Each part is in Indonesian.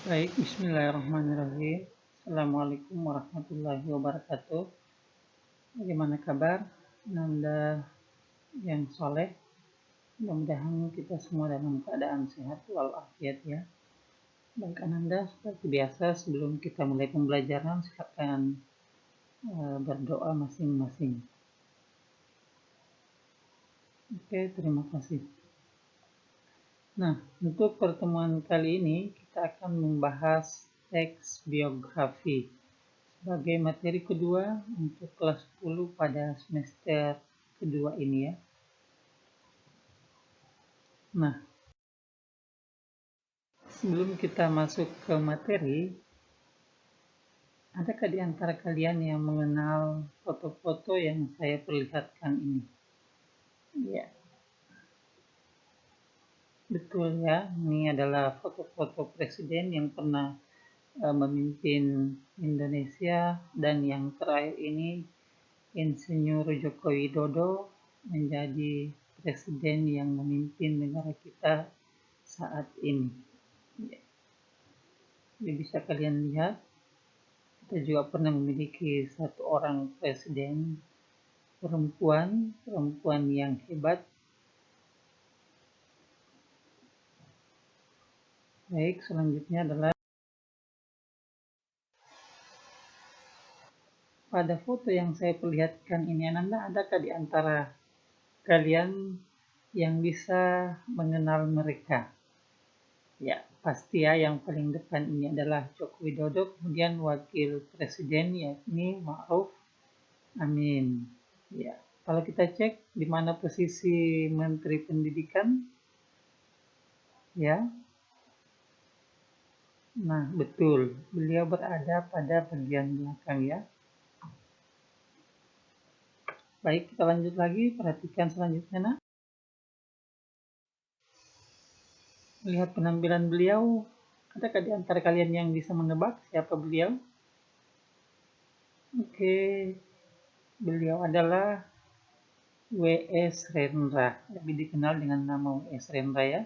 Baik, bismillahirrahmanirrahim. Assalamualaikum warahmatullahi wabarakatuh. Bagaimana kabar Anda yang soleh? Mudah-mudahan kita semua dalam keadaan sehat walafiat ya. Baik Ananda, seperti biasa sebelum kita mulai pembelajaran silakan berdoa masing-masing. Oke, terima kasih. Nah, untuk pertemuan kali ini kita akan membahas teks biografi sebagai materi kedua untuk kelas 10 pada semester kedua ini ya. Nah, sebelum kita masuk ke materi, adakah di antara kalian yang mengenal foto-foto yang saya perlihatkan ini? Ya, betul ya. Ini adalah foto-foto presiden yang pernah memimpin Indonesia, dan yang terakhir ini Insinyur Joko Widodo menjadi presiden yang memimpin negara kita saat ini. Jadi bisa kalian lihat, kita juga pernah memiliki satu orang presiden perempuan yang hebat. Baik, selanjutnya adalah pada foto yang saya perlihatkan ini, Ananda, adakah di antara kalian yang bisa mengenal mereka? Ya, pasti ya, yang paling depan ini adalah Joko Widodo, kemudian wakil presiden yakni Ma'ruf Amin. Ya, kalau kita cek di mana posisi Menteri Pendidikan, ya. Nah, betul, beliau berada pada bagian belakang ya. Baik, kita lanjut lagi, perhatikan selanjutnya. Nah, melihat penampilan beliau, adakah di antara kalian yang bisa menebak siapa beliau? Oke, beliau adalah W.S. Rendra, lebih dikenal dengan nama W.S. Rendra ya.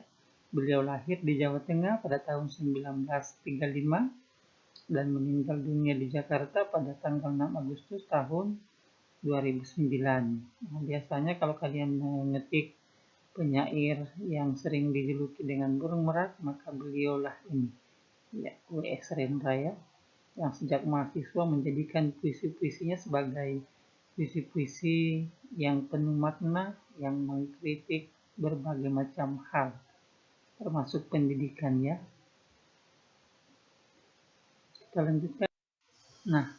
Beliau lahir di Jawa Tengah pada tahun 1935 dan meninggal dunia di Jakarta pada tanggal 6 Agustus tahun 2009. Nah, biasanya kalau kalian mengetik penyair yang sering dijuluki dengan burung merak, maka beliaulah ini, ya, W.S. Rendra ya, yang sejak mahasiswa menjadikan puisi-puisinya sebagai puisi-puisi yang penuh makna, yang mengkritik berbagai macam hal, termasuk pendidikan ya. Kita lanjutkan. Nah,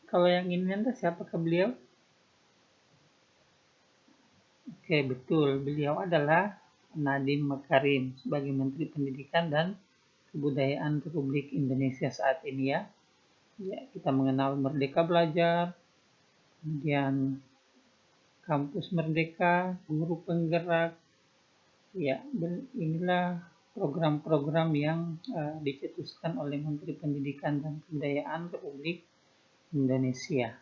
kalau yang ini Anda, siapakah beliau? Oke, betul. Beliau adalah Nadiem Makarim sebagai Menteri Pendidikan dan Kebudayaan Republik Indonesia saat ini ya. Ya, kita mengenal Merdeka Belajar, kemudian Kampus Merdeka, Guru Penggerak. Ya, inilah program-program yang dicetuskan oleh Menteri Pendidikan dan Kebudayaan Republik Indonesia.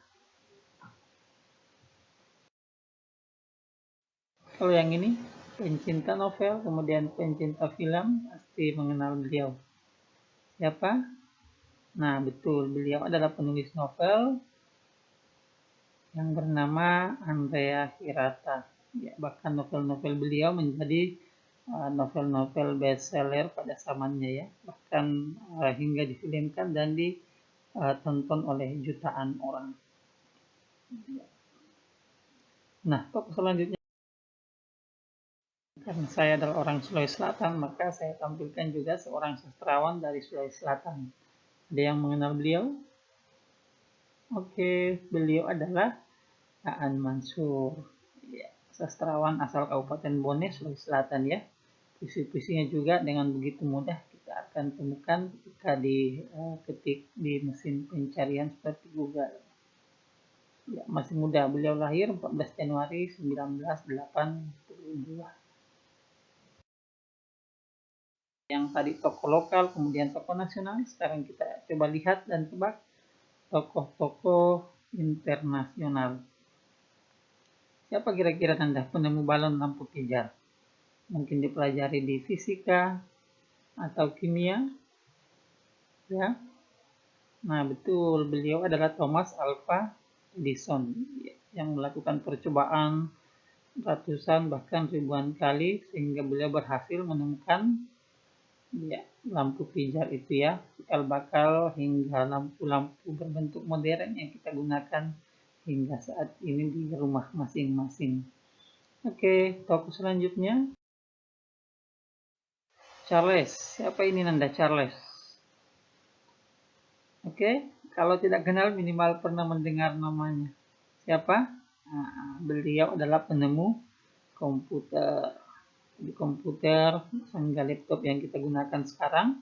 Kalau yang ini, pencinta novel, kemudian pencinta film, pasti mengenal beliau. Siapa? Nah, betul, beliau adalah penulis novel yang bernama Andrea Hirata. Ya, bahkan novel-novel beliau menjadi novel-novel bestseller pada zamannya ya. Bahkan hingga difilmkan dan ditonton oleh jutaan orang. Nah, tokoh selanjutnya, karena saya adalah orang Sulawesi Selatan, maka saya tampilkan juga seorang sastrawan dari Sulawesi Selatan. Ada yang mengenal beliau? Oke, beliau adalah Aan Mansur, ya, sastrawan asal Kabupaten Bone, Sulawesi Selatan ya. Puisi-puisinya juga dengan begitu mudah kita akan temukan ketika diketik di mesin pencarian seperti Google. Ya, masih muda, beliau lahir 14 Januari 1982. Yang tadi tokoh lokal, kemudian tokoh nasional, sekarang kita coba lihat dan tebak tokoh-tokoh internasional. Siapa kira-kira Anda penemu balon lampu pijar? Mungkin dipelajari di fisika atau kimia. ya. Nah, betul, beliau adalah Thomas Alva Edison yang melakukan percobaan ratusan bahkan ribuan kali sehingga beliau berhasil menemukan lampu pijar itu ya, cikal bakal hingga lampu-lampu berbentuk modern yang kita gunakan hingga saat ini di rumah masing-masing. Oke, tokoh selanjutnya Charles. Siapa ini Nanda Charles? Oke, kalau tidak kenal minimal pernah mendengar namanya. Siapa? Nah, beliau adalah penemu komputer. Di komputer hingga laptop yang kita gunakan sekarang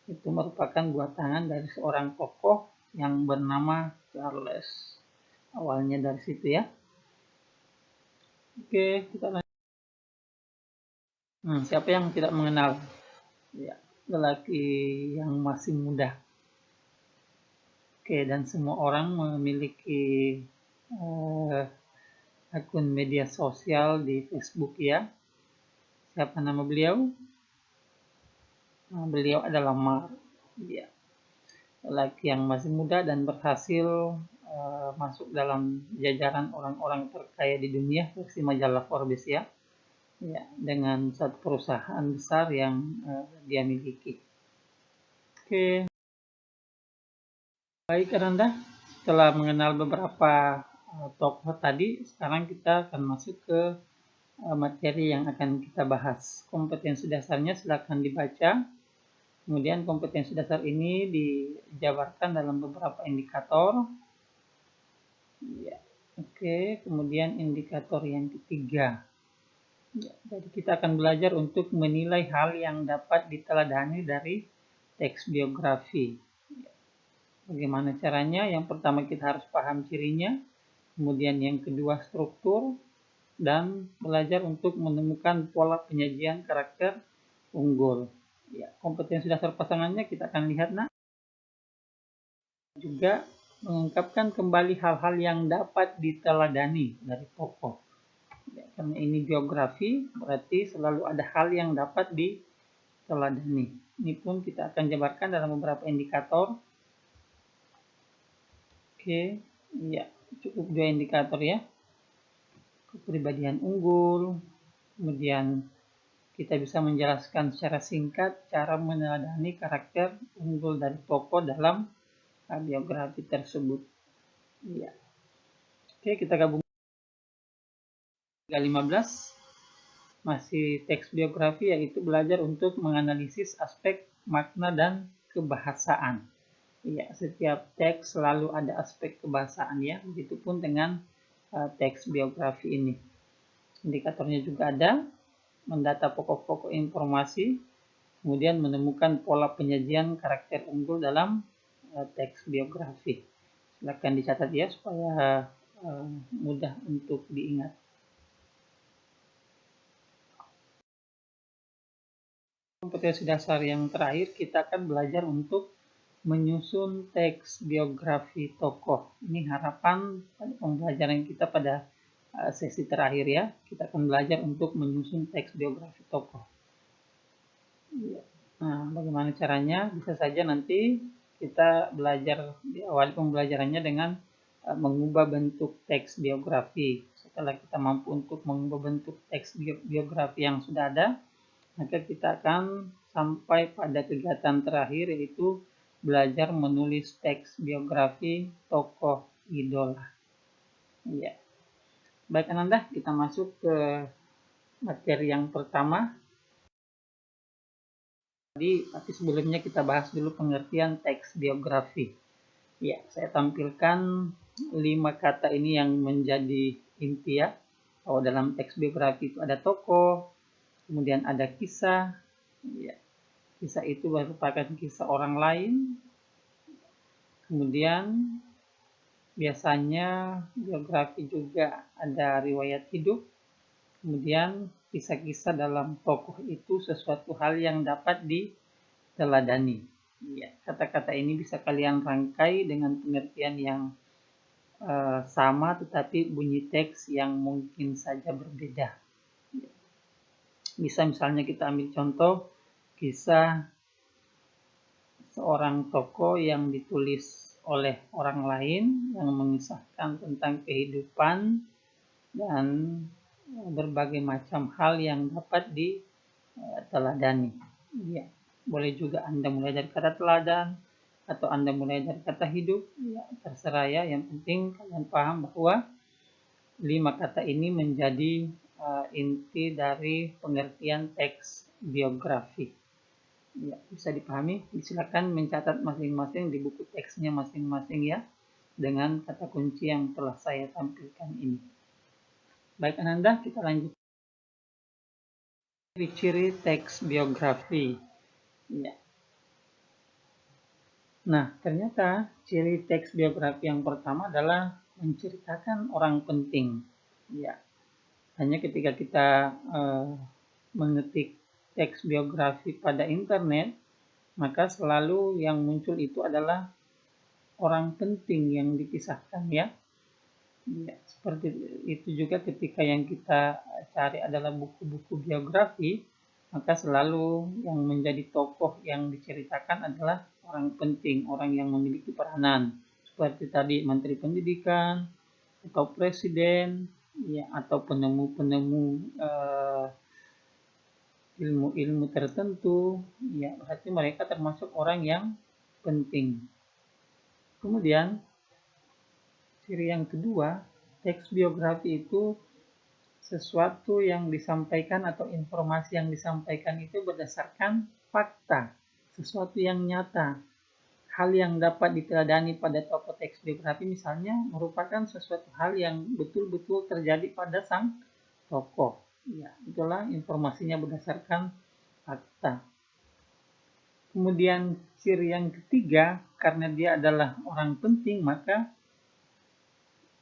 itu merupakan buatan dari seorang tokoh yang bernama Charles. Awalnya dari situ ya. Oke, kita lanjut. Siapa yang tidak mengenal? Ya, lelaki yang masih muda. Oke, dan semua orang memiliki akun media sosial di Facebook ya. Siapa nama beliau? Nah, beliau adalah Mark. Ya, lelaki yang masih muda dan berhasil masuk dalam jajaran orang-orang terkaya di dunia versi majalah Forbes ya. Ya, dengan satu perusahaan besar yang dia miliki. Oke. Baik, Ananda. Setelah mengenal beberapa tokoh tadi, sekarang kita akan masuk ke materi yang akan kita bahas. Kompetensi dasarnya silakan dibaca. Kemudian kompetensi dasar ini dijabarkan dalam beberapa indikator. Ya, oke. Kemudian indikator yang ketiga. Ya, jadi kita akan belajar untuk menilai hal yang dapat diteladani dari teks biografi. Bagaimana caranya? Yang pertama kita harus paham cirinya. Kemudian yang kedua struktur. Dan belajar untuk menemukan pola penyajian karakter unggul. Ya, kompetensi dasar pasangannya kita akan lihat juga mengungkapkan kembali hal-hal yang dapat diteladani dari tokoh. Ya, karena ini biografi, berarti selalu ada hal yang dapat diteladani. Ini pun kita akan jabarkan dalam beberapa indikator. Oke, ya cukup 2 indikator ya. Kepribadian unggul, kemudian kita bisa menjelaskan secara singkat cara meneladani karakter unggul dari tokoh dalam biografi tersebut. Ya. Oke, kita gabung 15 masih teks biografi yaitu belajar untuk menganalisis aspek makna dan kebahasaan. Ya, setiap teks selalu ada aspek kebahasaan ya, begitupun dengan teks biografi ini. Indikatornya juga ada, mendata pokok-pokok informasi, kemudian menemukan pola penyajian karakter unggul dalam teks biografi. Silakan dicatat ya supaya mudah untuk diingat. Kompetensi dasar yang terakhir kita akan belajar untuk menyusun teks biografi tokoh. Ini harapan pada pembelajaran kita pada sesi terakhir ya. Kita akan belajar untuk menyusun teks biografi tokoh. Nah, bagaimana caranya? Bisa saja nanti kita belajar di awal pembelajarannya dengan mengubah bentuk teks biografi. Setelah kita mampu untuk mengubah bentuk teks biografi yang sudah ada, maka kita akan sampai pada kegiatan terakhir yaitu belajar menulis teks biografi tokoh idola. Ya. Baik Ananda, kita masuk ke materi yang pertama. Tapi sebelumnya kita bahas dulu pengertian teks biografi. Ya, saya tampilkan 5 kata ini yang menjadi inti ya. Kalau dalam teks biografi itu ada tokoh, kemudian ada kisah. Ya, kisah itu merupakan kisah orang lain. Kemudian biasanya biografi juga ada riwayat hidup. Kemudian kisah-kisah dalam tokoh itu sesuatu hal yang dapat diteladani. Ya, kata-kata ini bisa kalian rangkai dengan pengertian yang sama tetapi bunyi teks yang mungkin saja berbeda. Bisa misalnya kita ambil contoh kisah seorang tokoh yang ditulis oleh orang lain yang mengisahkan tentang kehidupan dan berbagai macam hal yang dapat diteladani. Ya, boleh juga Anda mulai dari kata teladan atau Anda mulai dari kata hidup, ya terserah ya. Yang penting kalian paham bahwa 5 kata ini menjadi inti dari pengertian teks biografi. Ya, bisa dipahami. Silakan mencatat masing-masing di buku teksnya masing-masing ya, dengan kata kunci yang telah saya tampilkan ini. Baik Ananda, kita lanjut. Ciri-ciri teks biografi. Ya. Nah, ternyata ciri teks biografi yang pertama adalah menceritakan orang penting. Ya. Hanya ketika kita mengetik teks biografi pada internet, maka selalu yang muncul itu adalah orang penting yang dikisahkan ya. Ya, seperti itu juga ketika yang kita cari adalah buku-buku biografi, maka selalu yang menjadi tokoh yang diceritakan adalah orang penting, orang yang memiliki peranan. Seperti tadi Menteri Pendidikan, atau Presiden, ya, atau penemu-penemu ilmu-ilmu tertentu, ya berarti mereka termasuk orang yang penting. Kemudian ciri yang kedua, teks biografi itu sesuatu yang disampaikan atau informasi yang disampaikan itu berdasarkan fakta, sesuatu yang nyata. Hal yang dapat diteladani pada tokoh teks biografi misalnya merupakan sesuatu hal yang betul-betul terjadi pada sang tokoh. Ya, itulah informasinya berdasarkan fakta. Kemudian ciri yang ketiga, karena dia adalah orang penting, maka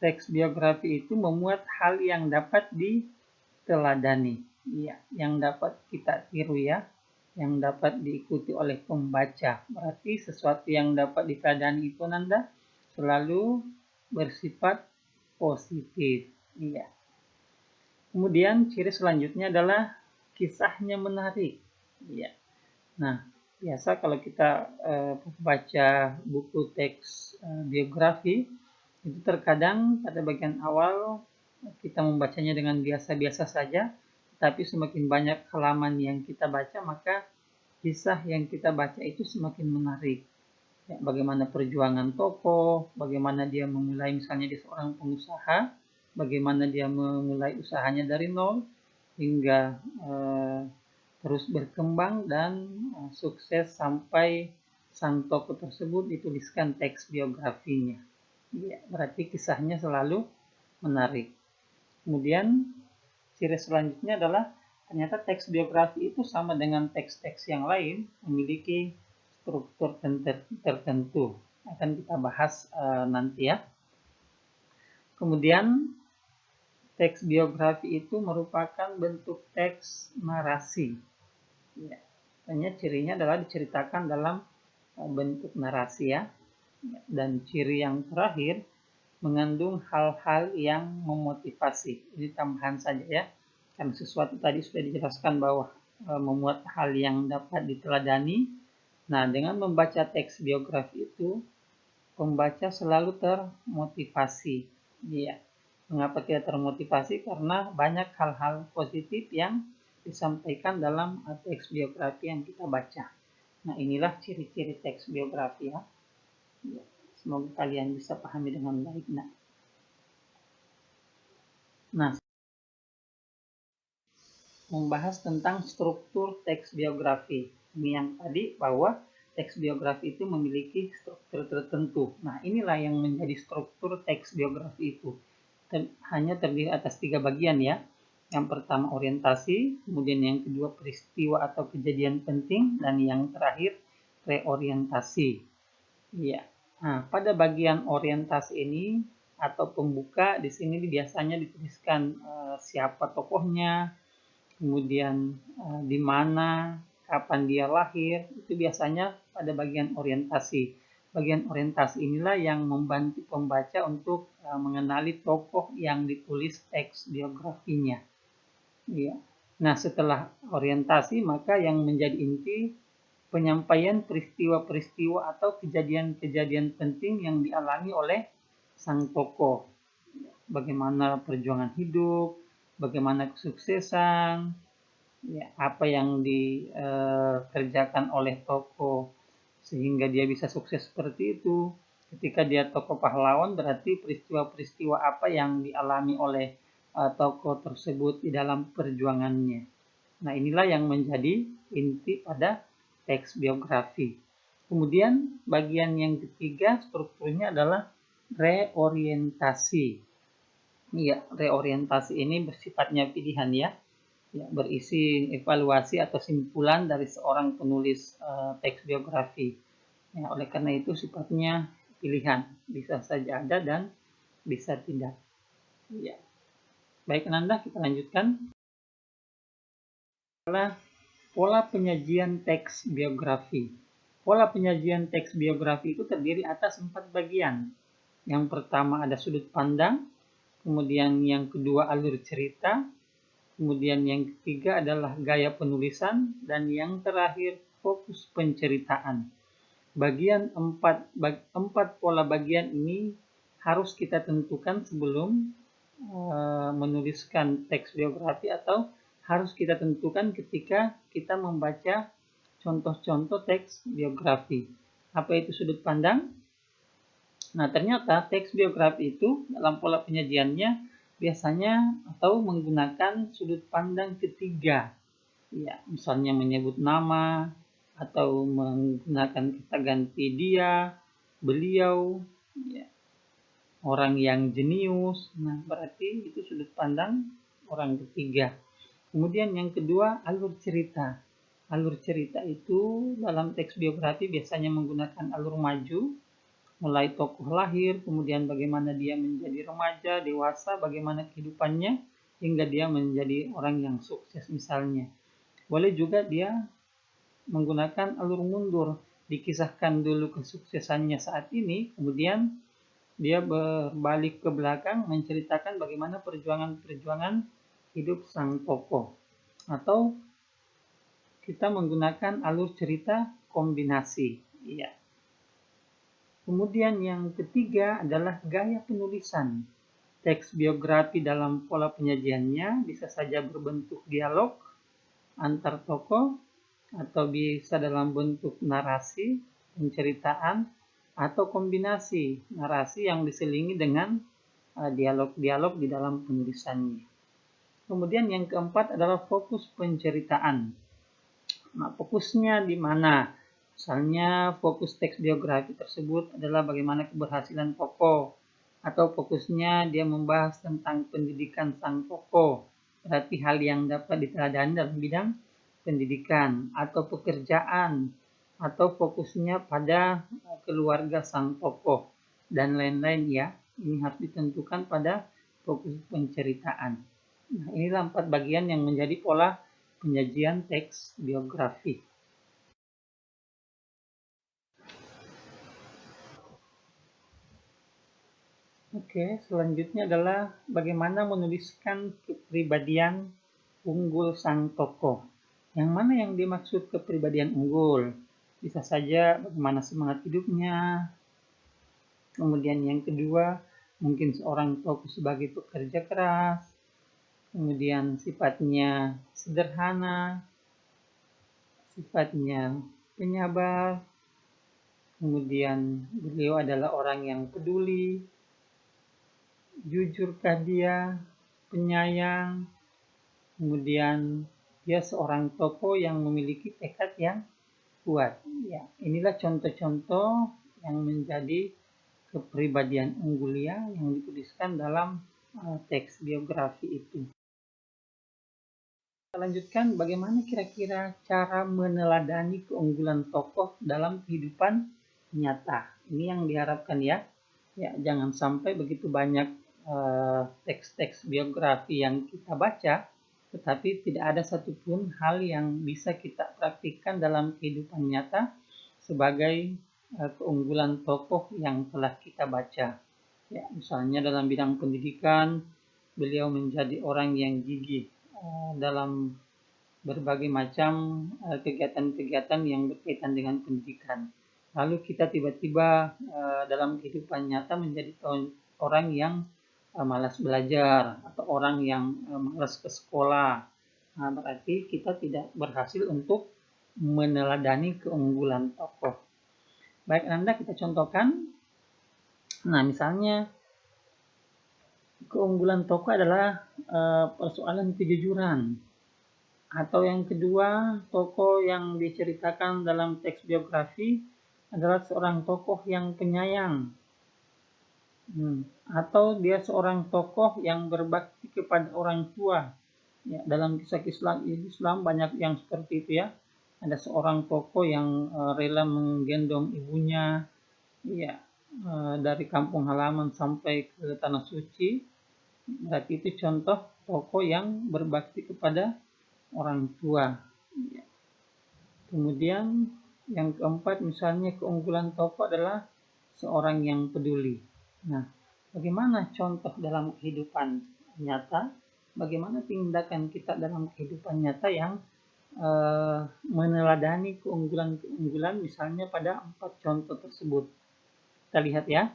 teks biografi itu memuat hal yang dapat diteladani, ya, yang dapat kita tiru ya, yang dapat diikuti oleh pembaca. Berarti sesuatu yang dapat diteladani itu Nanda selalu bersifat positif, ya. Kemudian ciri selanjutnya adalah kisahnya menarik, ya. Nah, biasa kalau kita baca buku teks biografi, itu terkadang pada bagian awal kita membacanya dengan biasa-biasa saja, tapi semakin banyak halaman yang kita baca, maka kisah yang kita baca itu semakin menarik. Ya, bagaimana perjuangan tokoh, bagaimana dia memulai misalnya dia seorang pengusaha, bagaimana dia memulai usahanya dari nol hingga terus berkembang dan sukses sampai sang tokoh tersebut dituliskan teks biografinya. Ya, berarti kisahnya selalu menarik. Kemudian ciri selanjutnya adalah ternyata teks biografi itu sama dengan teks-teks yang lain memiliki struktur tertentu. Akan kita bahas nanti ya. Kemudian teks biografi itu merupakan bentuk teks narasi. Ya, hanya cirinya adalah diceritakan dalam bentuk narasi ya. Dan ciri yang terakhir mengandung hal-hal yang memotivasi. Ini tambahan saja ya. Karena sesuatu tadi sudah dijelaskan bahwa memuat hal yang dapat diteladani. Nah, dengan membaca teks biografi itu, pembaca selalu termotivasi. Ya. Mengapa tidak termotivasi? Karena banyak hal-hal positif yang disampaikan dalam teks biografi yang kita baca. Nah, inilah ciri-ciri teks biografi ya. Ya. Semoga kalian bisa pahami dengan baik. Nah, membahas tentang struktur teks biografi. Ini yang tadi bahwa teks biografi itu memiliki struktur tertentu. Nah, inilah yang menjadi struktur teks biografi itu. Hanya terdiri atas 3 bagian ya. Yang pertama orientasi, kemudian yang kedua peristiwa atau kejadian penting, dan yang terakhir reorientasi. Ya. Nah, pada bagian orientasi ini atau pembuka di sini biasanya dituliskan siapa tokohnya, kemudian di mana, kapan dia lahir, itu biasanya pada bagian orientasi. Bagian orientasi inilah yang membantu pembaca untuk mengenali tokoh yang ditulis teks biografinya. Ya. Nah, setelah orientasi, maka yang menjadi inti penyampaian peristiwa-peristiwa atau kejadian-kejadian penting yang dialami oleh sang tokoh. Bagaimana perjuangan hidup, bagaimana kesuksesan, ya, apa yang dikerjakan oleh tokoh sehingga dia bisa sukses seperti itu. Ketika dia tokoh pahlawan, berarti peristiwa-peristiwa apa yang dialami oleh tokoh tersebut di dalam perjuangannya. Nah, inilah yang menjadi inti pada teks biografi. Kemudian bagian yang ketiga strukturnya adalah reorientasi. Ya, reorientasi ini bersifatnya pilihan ya, berisi evaluasi atau simpulan dari seorang penulis teks biografi. Ya, oleh karena itu sifatnya pilihan, bisa saja ada dan bisa tidak. Ya. Baik Nanda, kita lanjutkan. Adalah pola penyajian teks biografi. Pola penyajian teks biografi itu terdiri atas 4 bagian. Yang pertama ada sudut pandang, kemudian yang kedua alur cerita, kemudian yang ketiga adalah gaya penulisan, dan yang terakhir fokus penceritaan. Bagian 4 pola bagian ini harus kita tentukan sebelum menuliskan teks biografi, atau harus kita tentukan ketika kita membaca contoh-contoh teks biografi. Apa itu sudut pandang? Nah, ternyata teks biografi itu dalam pola penyajiannya biasanya atau menggunakan sudut pandang ketiga. Ya, misalnya menyebut nama atau menggunakan kata ganti dia, beliau, ya, orang yang jenius. Nah, berarti itu sudut pandang orang ketiga. Kemudian yang kedua, alur cerita. Alur cerita itu dalam teks biografi biasanya menggunakan alur maju, mulai tokoh lahir, kemudian bagaimana dia menjadi remaja, dewasa, bagaimana kehidupannya, hingga dia menjadi orang yang sukses misalnya. Boleh juga dia menggunakan alur mundur, dikisahkan dulu kesuksesannya saat ini, kemudian dia berbalik ke belakang menceritakan bagaimana perjuangan-perjuangan hidup sang tokoh. Atau kita menggunakan alur cerita kombinasi. Ya. Kemudian yang ketiga adalah gaya penulisan. Teks biografi dalam pola penyajiannya bisa saja berbentuk dialog antar tokoh, atau bisa dalam bentuk narasi, penceritaan, atau kombinasi narasi yang diselingi dengan dialog-dialog di dalam penulisannya. Kemudian yang keempat adalah fokus penceritaan. Nah, fokusnya di mana? Misalnya fokus teks biografi tersebut adalah bagaimana keberhasilan tokoh, atau fokusnya dia membahas tentang pendidikan sang tokoh, berarti hal yang dapat diteladani dalam bidang pendidikan, atau pekerjaan, atau fokusnya pada keluarga sang tokoh, dan lain-lain ya. Ini harus ditentukan pada fokus penceritaan. Nah, inilah 4 bagian yang menjadi pola penyajian teks biografi. Oke, selanjutnya adalah bagaimana menuliskan kepribadian unggul sang tokoh. Yang mana yang dimaksud kepribadian unggul? Bisa saja bagaimana semangat hidupnya. Kemudian yang kedua, mungkin seorang tokoh sebagai pekerja keras. Kemudian sifatnya sederhana, sifatnya penyabar. Kemudian beliau adalah orang yang peduli. Jujurkah dia, penyayang, kemudian dia seorang tokoh yang memiliki tekad yang kuat. Ya, inilah contoh-contoh yang menjadi kepribadian unggul ya yang dituliskan dalam teks biografi itu. Kita lanjutkan bagaimana kira-kira cara meneladani keunggulan tokoh dalam kehidupan nyata. Ini yang diharapkan ya. Ya, jangan sampai begitu banyak teks-teks biografi yang kita baca, tetapi tidak ada satupun hal yang bisa kita praktikkan dalam kehidupan nyata sebagai keunggulan tokoh yang telah kita baca. Ya, misalnya dalam bidang pendidikan, beliau menjadi orang yang gigih dalam berbagai macam kegiatan-kegiatan yang berkaitan dengan pendidikan. Lalu kita tiba-tiba dalam kehidupan nyata menjadi orang yang malas belajar atau orang yang malas ke sekolah. Nah, berarti kita tidak berhasil untuk meneladani keunggulan tokoh. Baik, Anda kita contohkan. Nah, misalnya keunggulan tokoh adalah persoalan kejujuran. Atau yang kedua, tokoh yang diceritakan dalam teks biografi adalah seorang tokoh yang penyayang. Atau dia seorang tokoh yang berbakti kepada orang tua. Ya, dalam kisah-kisah Islam banyak yang seperti itu ya. Ada seorang tokoh yang rela menggendong ibunya, ya, dari kampung halaman sampai ke tanah suci. Berarti itu contoh tokoh yang berbakti kepada orang tua. Kemudian yang keempat, misalnya keunggulan tokoh adalah seorang yang peduli. Nah, bagaimana contoh dalam kehidupan nyata? Bagaimana tindakan kita dalam kehidupan nyata yang meneladani keunggulan-keunggulan misalnya pada 4 contoh tersebut. Kita lihat ya.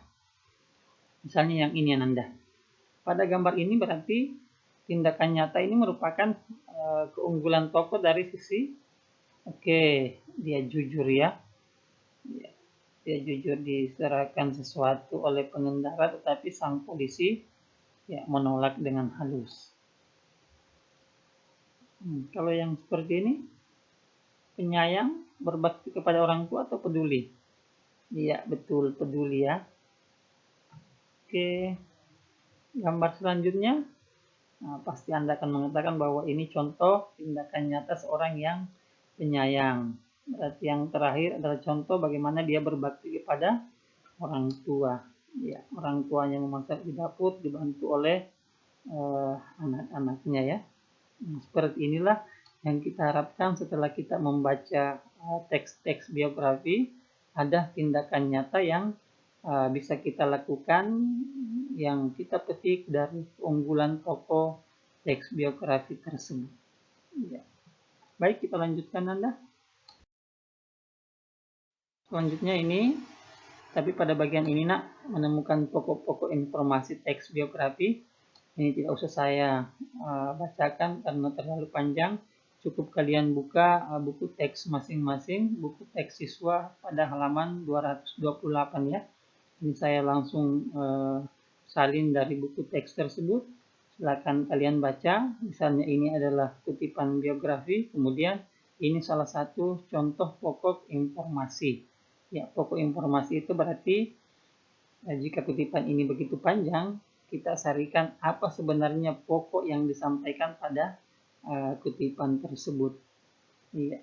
Misalnya yang ini Ananda. Pada gambar ini berarti tindakan nyata ini merupakan keunggulan tokoh dari sisi dia jujur ya. Dia jujur diserahkan sesuatu oleh pengendara, tetapi sang polisi menolak dengan halus. Kalau yang seperti ini, penyayang, berbakti kepada orang tua atau peduli? Iya, betul, peduli ya. Gambar selanjutnya, pasti Anda akan mengatakan bahwa ini contoh tindakan nyata seorang yang penyayang. Berarti yang terakhir adalah contoh bagaimana dia berbakti kepada orang tua. Ya, orang tuanya memasak di dapur dibantu oleh anak-anaknya ya. Seperti inilah yang kita harapkan setelah kita membaca teks-teks biografi, ada tindakan nyata yang bisa kita lakukan yang kita petik dari keunggulan tokoh teks biografi tersebut. Ya. Baik, kita lanjutkan Anda. Selanjutnya ini, tapi pada bagian ini menemukan pokok-pokok informasi teks biografi. Ini tidak usah saya bacakan karena terlalu panjang. Cukup kalian buka buku teks masing-masing, buku teks siswa pada halaman 228 ya. Ini saya langsung salin dari buku teks tersebut. Silakan kalian baca. Misalnya ini adalah kutipan biografi, kemudian ini salah satu contoh pokok informasi. Ya, pokok informasi itu berarti jika kutipan ini begitu panjang, kita sarikan apa sebenarnya pokok yang disampaikan pada kutipan tersebut. Iya.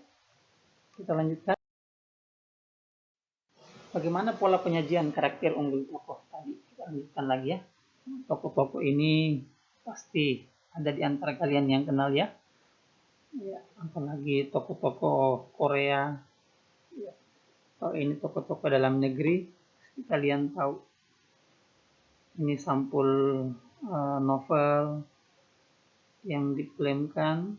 Kita lanjutkan. Bagaimana pola penyajian karakter unggul tokoh tadi? Kita lanjutkan lagi ya. Tokoh-tokoh ini pasti ada di antara kalian yang kenal ya. Ya, apalagi tokoh-tokoh Korea. Ya. Kalau ini tokoh-tokoh dalam negeri, kalian tahu. Ini sampul novel yang difilmkan.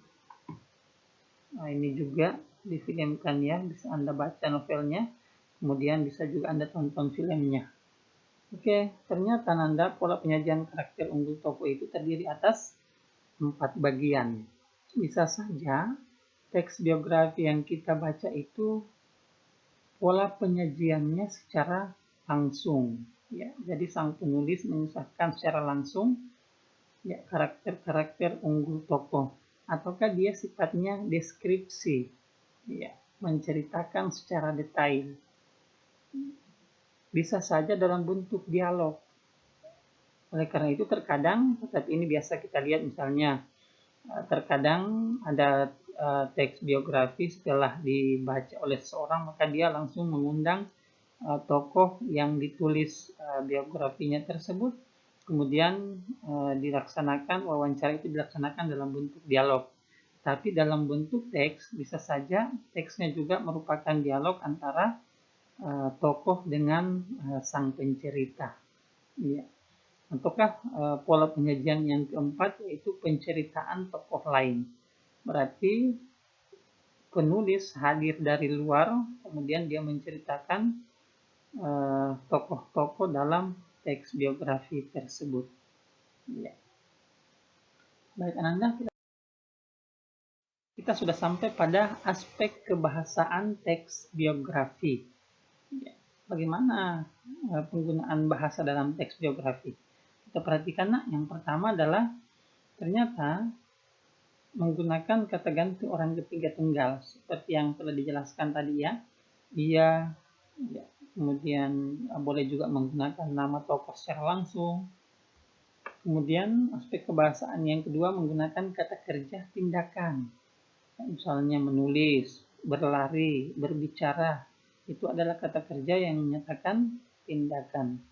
Nah, ini juga difilmkan ya, bisa Anda baca novelnya, kemudian bisa juga Anda tonton filmnya. Ternyata Anda pola penyajian karakter unggul tokoh itu terdiri atas 4 bagian. Bisa saja teks biografi yang kita baca itu pola penyajiannya secara langsung. Ya, jadi sang penulis mengisahkan secara langsung ya karakter-karakter unggul tokoh, ataukah dia sifatnya deskripsi, ya, menceritakan secara detail. Bisa saja dalam bentuk dialog. Oleh karena itu terkadang, tetapi ini biasa kita lihat misalnya, terkadang ada teks biografi setelah dibaca oleh seseorang, maka dia langsung mengundang tokoh yang ditulis biografinya tersebut, kemudian dilaksanakan wawancara itu dilaksanakan dalam bentuk dialog. Tapi dalam bentuk teks bisa saja teksnya juga merupakan dialog antara tokoh dengan sang pencerita. Ya. Ataukah pola penyajian yang keempat yaitu penceritaan tokoh lain. Berarti penulis hadir dari luar, kemudian dia menceritakan tokoh-tokoh dalam teks biografi tersebut. Ya. Baik Ananda, kita sudah sampai pada aspek kebahasaan teks biografi. Ya. Bagaimana penggunaan bahasa dalam teks biografi? Kita perhatikan, yang pertama adalah ternyata menggunakan kata ganti orang ketiga tunggal seperti yang telah dijelaskan tadi ya. Dia, ya, kemudian boleh juga menggunakan nama tokoh secara langsung. Kemudian aspek kebahasaan yang kedua menggunakan kata kerja tindakan. Misalnya menulis, berlari, berbicara, itu adalah kata kerja yang menyatakan tindakan.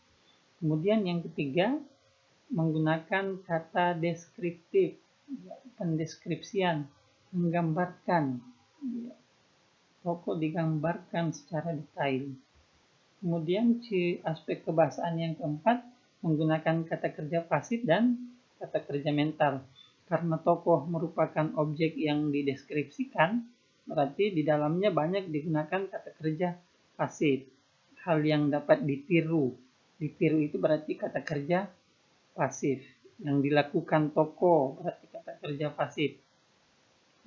Kemudian yang ketiga menggunakan kata deskriptif, pendeskripsian, menggambarkan. Tokoh digambarkan secara detail. Kemudian aspek kebahasaan yang keempat menggunakan kata kerja pasif dan kata kerja mental. Karena tokoh merupakan objek yang dideskripsikan, berarti di dalamnya banyak digunakan kata kerja pasif. Hal yang dapat ditiru. Ditiru itu berarti kata kerja pasif. Yang dilakukan tokoh berarti kata kerja pasif.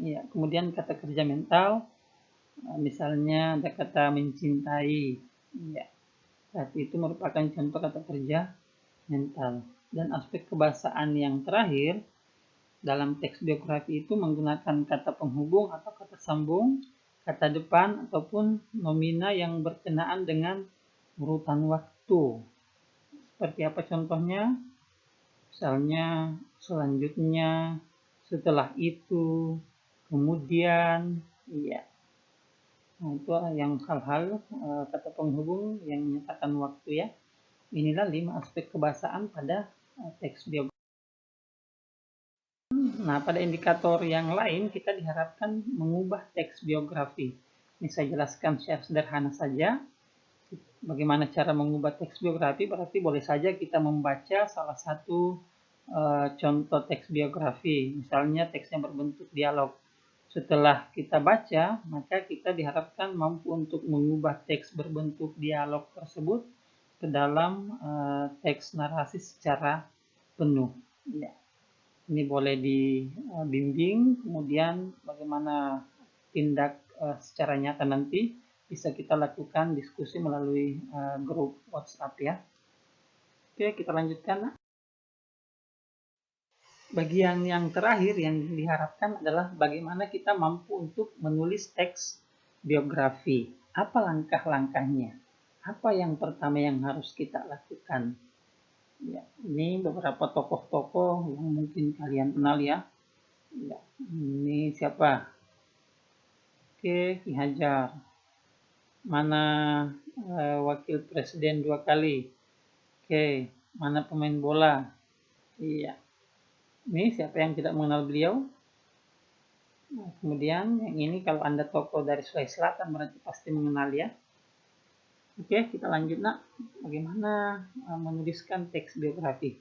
Ya, kemudian kata kerja mental, misalnya ada kata mencintai. Ya, berarti itu merupakan contoh kata kerja mental. Dan aspek kebahasaan yang terakhir dalam teks biografi itu menggunakan kata penghubung atau kata sambung, kata depan ataupun nomina yang berkenaan dengan urutan waktu. Seperti apa contohnya? Misalnya selanjutnya, setelah itu, kemudian, iya. Nah, itu yang hal-hal kata penghubung yang menyatakan waktu ya. Inilah 5 aspek kebahasaan pada teks biografi. Nah, pada indikator yang lain kita diharapkan mengubah teks biografi. Ini saya jelaskan secara sederhana saja. Bagaimana cara mengubah teks biografi? Berarti boleh saja kita membaca salah satu contoh teks biografi. Misalnya teksnya berbentuk dialog. Setelah kita baca, maka kita diharapkan mampu untuk mengubah teks berbentuk dialog tersebut ke dalam teks narasi secara penuh. Ya. Ini boleh dibimbing, kemudian bagaimana tindak secara nyata nanti bisa kita lakukan diskusi melalui grup WhatsApp ya. Oke, kita lanjutkan. Bagian yang terakhir yang diharapkan adalah bagaimana kita mampu untuk menulis teks biografi. Apa langkah-langkahnya? Apa yang pertama yang harus kita lakukan? Ya, ini beberapa tokoh-tokoh yang mungkin kalian kenal ya. Ya, ini siapa? Oke, Ki Hajar. Mana wakil presiden 2 kali? Oke, mana pemain bola? Iya. Ini siapa yang tidak mengenal beliau? Nah, kemudian yang ini kalau Anda tokoh dari Sulawesi Selatan berarti pasti mengenal ya. Oke, kita lanjut nak. Bagaimana menuliskan teks biografi?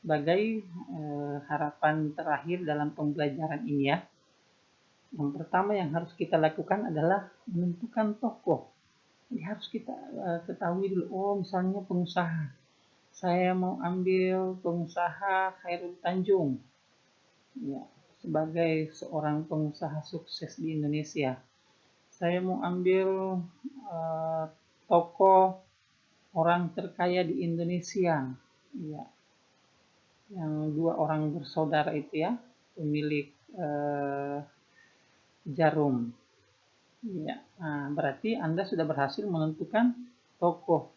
Sebagai harapan terakhir dalam pembelajaran ini ya. Yang pertama yang harus kita lakukan adalah menentukan tokoh. Jadi harus kita ketahui dulu, oh misalnya pengusaha. Saya mau ambil pengusaha Khairul Tanjung. Ya, sebagai seorang pengusaha sukses di Indonesia. Saya mau ambil tokoh orang terkaya di Indonesia. Ya. Yang 2 orang bersaudara itu ya, pemilik jarum. Ya, nah, berarti Anda sudah berhasil menentukan tokoh.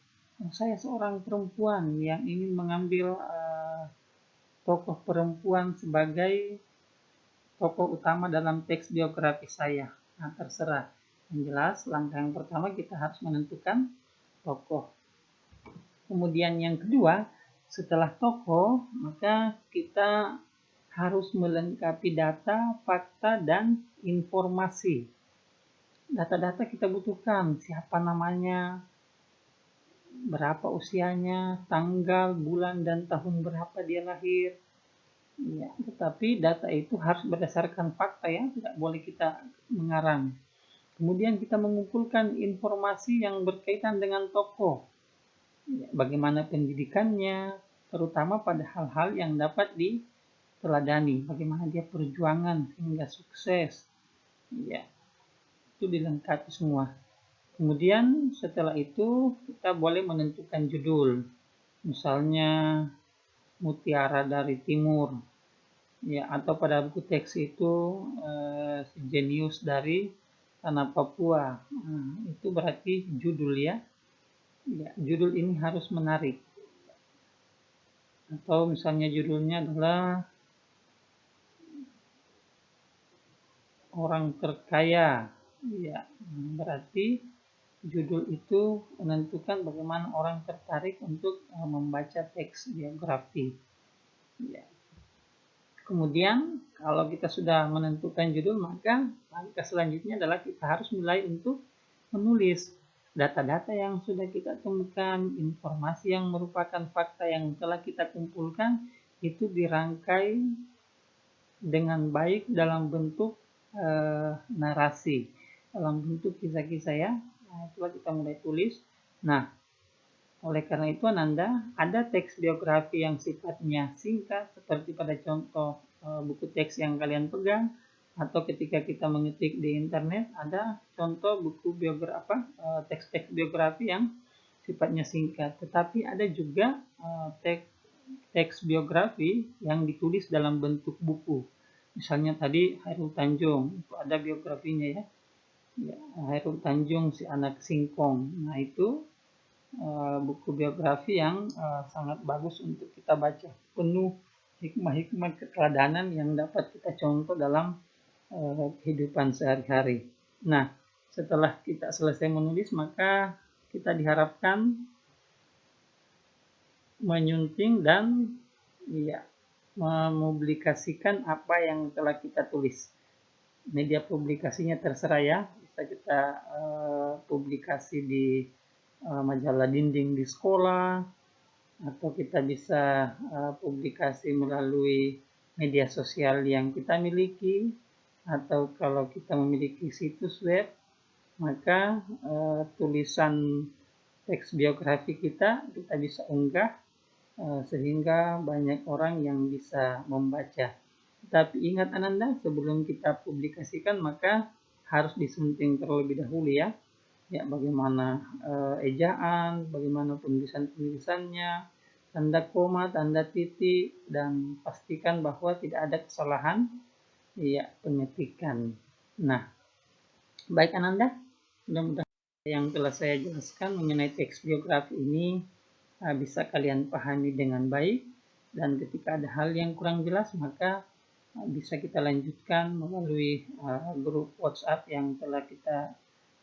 Saya seorang perempuan yang ingin mengambil tokoh perempuan sebagai tokoh utama dalam teks biografi saya. Nah, terserah. Yang jelas, langkah yang pertama kita harus menentukan tokoh. Kemudian yang kedua, setelah tokoh, maka kita harus melengkapi data, fakta, dan informasi. Data-data kita butuhkan, siapa namanya, berapa usianya, tanggal, bulan, dan tahun berapa dia lahir. Ya, tetapi data itu harus berdasarkan fakta ya, tidak boleh kita mengarang. Kemudian kita mengumpulkan informasi yang berkaitan dengan tokoh, bagaimana pendidikannya, terutama pada hal-hal yang dapat diteladani, bagaimana dia perjuangan hingga sukses. Ya, itu dilengkapi semua. Kemudian setelah itu kita boleh menentukan judul, misalnya Mutiara dari Timur, ya, atau pada buku teks itu Jenius dari Tanah Papua. Itu berarti judul ya. Ya, judul ini harus menarik. Atau misalnya judulnya adalah Orang Terkaya. Ya, berarti judul itu menentukan bagaimana orang tertarik untuk membaca teks biografi. Ya. Kemudian kalau kita sudah menentukan judul, maka langkah selanjutnya adalah kita harus mulai untuk menulis data-data yang sudah kita temukan, informasi yang merupakan fakta yang telah kita kumpulkan, itu dirangkai dengan baik dalam bentuk narasi, dalam bentuk kisah-kisah ya. Nah, itulah kita mulai tulis. Nah, oleh karena itu Ananda, ada teks biografi yang sifatnya singkat seperti pada contoh buku teks yang kalian pegang, atau ketika kita mengetik di internet ada contoh buku biografi, teks-teks biografi yang sifatnya singkat. Tetapi ada juga teks biografi yang ditulis dalam bentuk buku. Misalnya tadi Hairul Tanjung, itu ada biografinya ya. Hairul Tanjung si anak singkong. Nah itu buku biografi yang sangat bagus untuk kita baca, penuh hikmah-hikmah keteladanan yang dapat kita contoh dalam kehidupan sehari-hari. Nah, setelah kita selesai menulis, maka kita diharapkan menyunting dan ya, mempublikasikan apa yang telah kita tulis. Media publikasinya terserah ya, bisa kita publikasi di majalah dinding di sekolah, atau kita bisa publikasi melalui media sosial yang kita miliki, atau kalau kita memiliki situs web, maka tulisan teks biografi kita bisa unggah sehingga banyak orang yang bisa membaca. Tapi ingat Ananda, sebelum kita publikasikan maka harus disunting terlebih dahulu ya. Ya, bagaimana ejaan, bagaimana penulisannya, tanda koma, tanda titik, dan pastikan bahwa tidak ada kesalahan ya pengetikan. Nah, baik Ananda, mudah-mudahan yang telah saya jelaskan mengenai teks biografi ini bisa kalian pahami dengan baik, dan ketika ada hal yang kurang jelas maka bisa kita lanjutkan melalui grup WhatsApp yang telah kita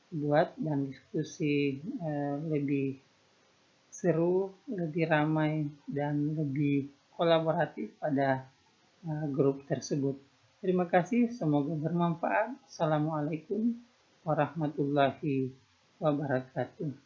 buat, dan diskusi lebih seru, lebih ramai, dan lebih kolaboratif pada grup tersebut. Terima kasih, semoga bermanfaat. Assalamualaikum warahmatullahi wabarakatuh.